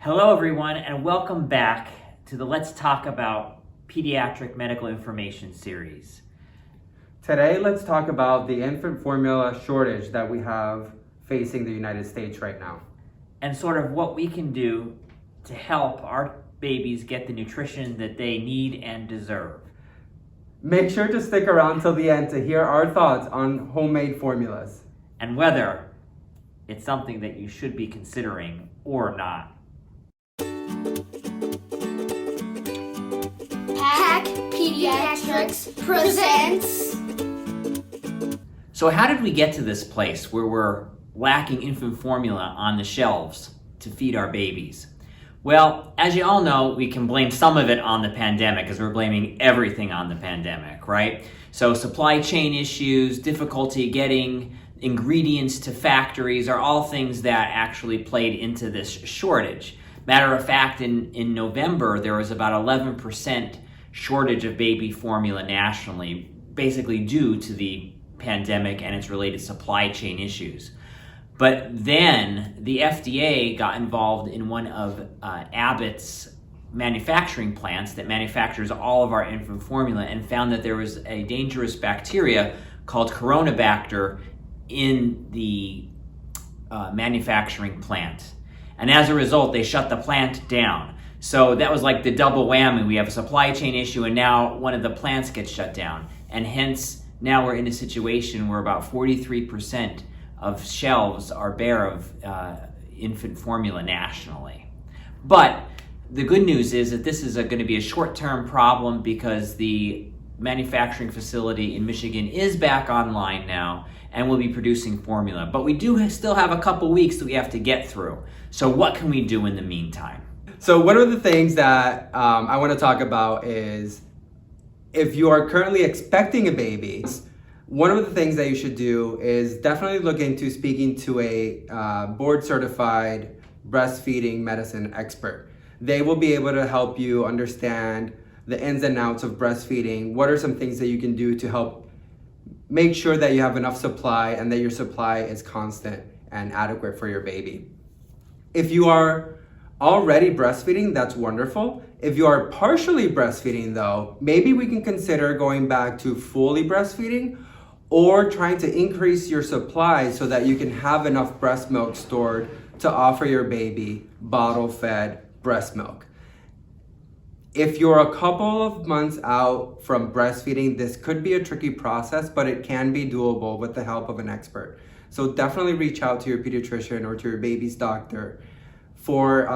Hello everyone, and welcome back to the Let's Talk About Pediatric Medical Information series. Today, let's talk about the infant formula shortage that we have facing the United States right now. And sort of what we can do to help our babies get the nutrition that they need and deserve. Make sure to stick around till the end to hear our thoughts on homemade formulas. And whether it's something that you should be considering or not. Pediatrics presents. So how did we get to this place where we're lacking infant formula on the shelves to feed our babies? Well, as you all know, we can blame some of it on the pandemic, because we're blaming everything on the pandemic, right? So supply chain issues, difficulty getting ingredients to factories are all things that actually played into this shortage. Matter of fact, in November, there was about 11% shortage of baby formula nationally, basically due to the pandemic and its related supply chain issues. But then the FDA got involved in one of Abbott's manufacturing plants that manufactures all of our infant formula and found that there was a dangerous bacteria called Coronabacter in the manufacturing plant. And as a result, they shut the plant down. So that was like the double whammy. We have a supply chain issue, and now one of the plants gets shut down. And hence, now we're in a situation where about 43% of shelves are bare of infant formula nationally. But the good news is that this is going to be a short-term problem, because the manufacturing facility in Michigan is back online now and will be producing formula. But we do still have a couple weeks that we have to get through. So what can we do in the meantime? So one of the things that I want to talk about is, if you are currently expecting a baby, one of the things that you should do is definitely look into speaking to a board-certified breastfeeding medicine expert. They will be able to help you understand the ins and outs of breastfeeding. What are some things that you can do to help make sure that you have enough supply and that your supply is constant and adequate for your baby. If you are already breastfeeding, that's wonderful. If you are partially breastfeeding though, maybe we can consider going back to fully breastfeeding, or trying to increase your supply so that you can have enough breast milk stored to offer your baby bottle-fed breast milk. If you're a couple of months out from breastfeeding, this could be a tricky process, but it can be doable with the help of an expert. So definitely reach out to your pediatrician or to your baby's doctor for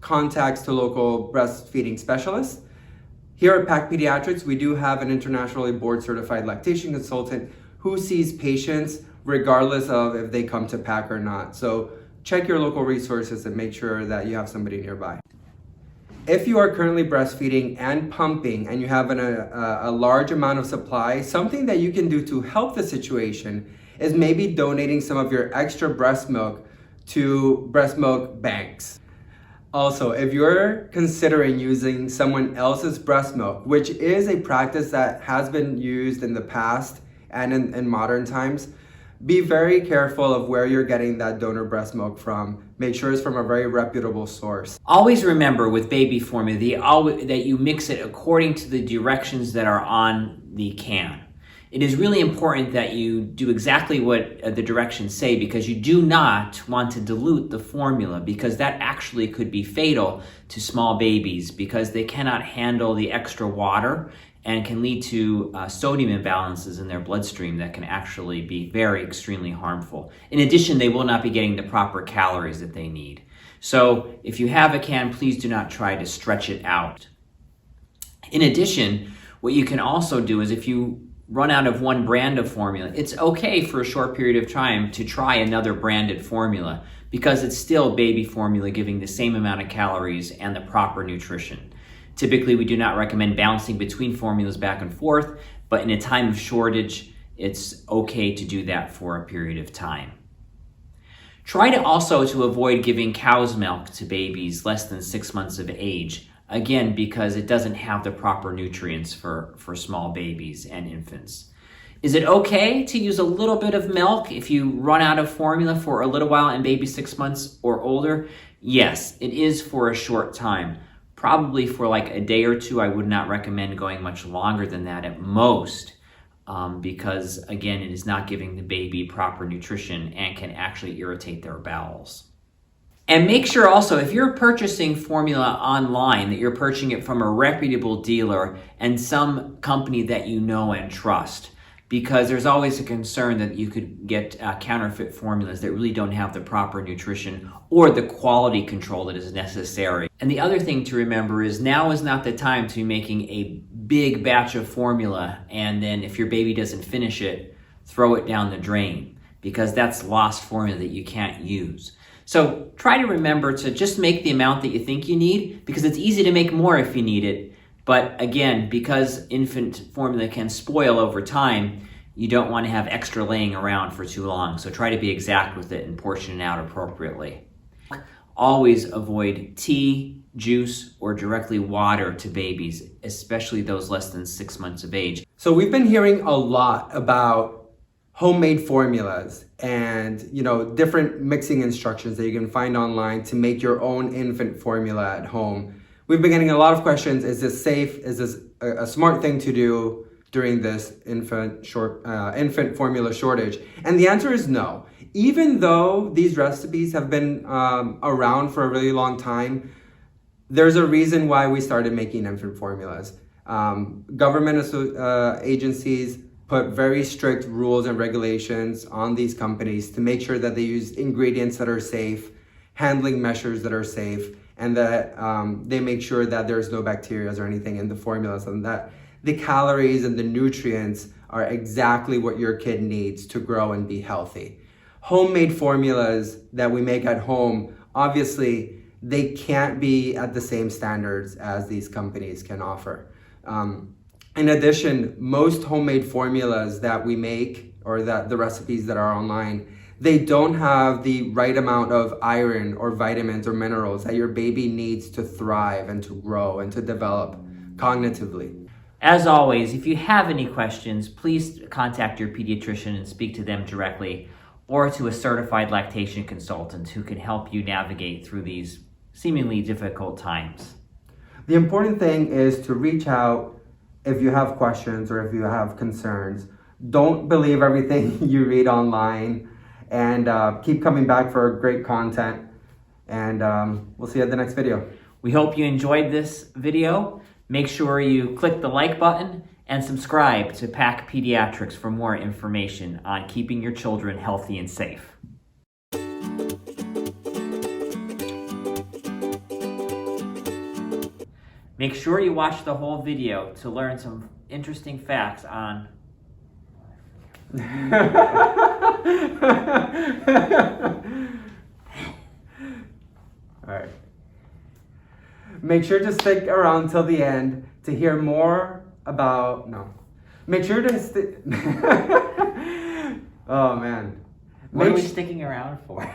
contacts to local breastfeeding specialists. Here at PAC Pediatrics, we do have an internationally board-certified lactation consultant who sees patients regardless of if they come to PAC or not. So check your local resources and make sure that you have somebody nearby. If you are currently breastfeeding and pumping and you have a large amount of supply, something that you can do to help the situation is maybe donating some of your extra breast milk to breast milk banks. Also, if you're considering using someone else's breast milk, which is a practice that has been used in the past and in modern times, be very careful of where you're getting that donor breast milk from. Make sure it's from a very reputable source. Always remember with baby formula that you mix it according to the directions that are on the can. It is really important that you do exactly what the directions say, because you do not want to dilute the formula, because that actually could be fatal to small babies, because they cannot handle the extra water and can lead to sodium imbalances in their bloodstream that can actually be extremely harmful. In addition, they will not be getting the proper calories that they need. So if you have a can, please do not try to stretch it out. In addition, what you can also do is, if you run out of one brand of formula, it's okay for a short period of time to try another branded formula, because it's still baby formula giving the same amount of calories and the proper nutrition. Typically, we do not recommend bouncing between formulas back and forth, but in a time of shortage, it's okay to do that for a period of time. Try to also avoid giving cow's milk to babies less than 6 months of age. Again, because it doesn't have the proper nutrients for small babies and infants. Is it okay to use a little bit of milk if you run out of formula for a little while in baby 6 months or older? Yes, it is for a short time. Probably for like a day or two. I would not recommend going much longer than that at most, because again, it is not giving the baby proper nutrition and can actually irritate their bowels. And make sure also, if you're purchasing formula online, that you're purchasing it from a reputable dealer and some company that you know and trust, because there's always a concern that you could get counterfeit formulas that really don't have the proper nutrition or the quality control that is necessary. And the other thing to remember is now is not the time to be making a big batch of formula and then if your baby doesn't finish it, throw it down the drain, because that's lost formula that you can't use. So try to remember to just make the amount that you think you need, because it's easy to make more if you need it. But again, because infant formula can spoil over time, you don't want to have extra laying around for too long. So try to be exact with it and portion it out appropriately. Always avoid tea, juice, or directly water to babies, especially those less than 6 months of age. So we've been hearing a lot about homemade formulas and different mixing instructions that you can find online to make your own infant formula at home. We've been getting a lot of questions. Is this safe? Is this a smart thing to do during this infant formula shortage? And the answer is no. Even though these recipes have been around for a really long time, there's a reason why we started making infant formulas. Government agencies put very strict rules and regulations on these companies to make sure that they use ingredients that are safe, handling measures that are safe, and that they make sure that there's no bacteria or anything in the formulas, and that the calories and the nutrients are exactly what your kid needs to grow and be healthy. Homemade formulas that we make at home, obviously, they can't be at the same standards as these companies can offer. In addition, most homemade formulas that we make, or that the recipes that are online, they don't have the right amount of iron or vitamins or minerals that your baby needs to thrive and to grow and to develop cognitively. As always, if you have any questions, please contact your pediatrician and speak to them directly, or to a certified lactation consultant who can help you navigate through these seemingly difficult times. The important thing is to reach out if you have questions or if you have concerns. Don't believe everything you read online, and keep coming back for great content. And we'll see you at the next video. We hope you enjoyed this video. Make sure you click the like button and subscribe to PAC Pediatrics for more information on keeping your children healthy and safe. Make sure you watch the whole video to learn some interesting facts on... All right. Make sure to stick around till the end to hear more about... No. Make sure to... Oh, man. What are we sticking around for?